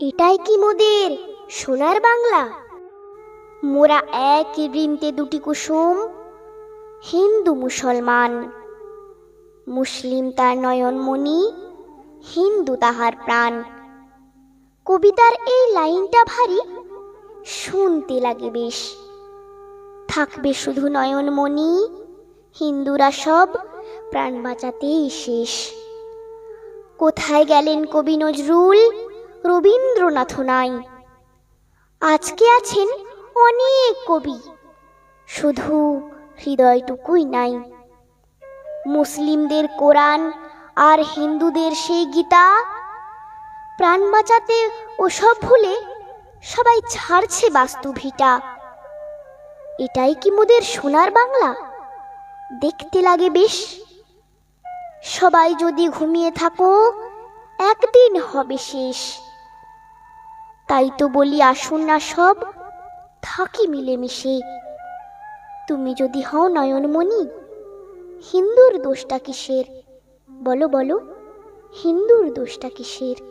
এটাই কি মোদের সোনার বাংলা? মোরা এক বৃন্তে দুটি কুসুম, হিন্দু মুসলমান। মুসলিম তার নয়নমণি, হিন্দু তাহার প্রাণ। কবিতার এই লাইনটা ভারী শুনতে লাগে বেশ। থাকবে শুধু নয়নমণি, হিন্দুরা সব প্রাণ বাঁচাতেই শেষ। কোথায় গেলেন কবি নজরুল, রবীন্দ্রনাথ নাই। আজকে আছেন অনেক কবি, শুধু হৃদয়টুকুই নাই। মুসলিমদের কোরআন আর হিন্দুদের সেই গীতা, প্রাণ বাঁচাতে ওসব ভুলে সবাই ছাড়ছে বাস্তু ভিটা। এটাই কি মোদের সোনার বাংলা? দেখতে লাগে বেশ। সবাই যদি ঘুমিয়ে থাকো, একদিন হবে শেষ। তাই তো বলি আসুন না সব থাকি মিলেমিশে। তুমি যদি হও নয়নমণি, হিন্দুর দোষটা কিসের? বলো বলো, হিন্দুর দোষটা কিসের?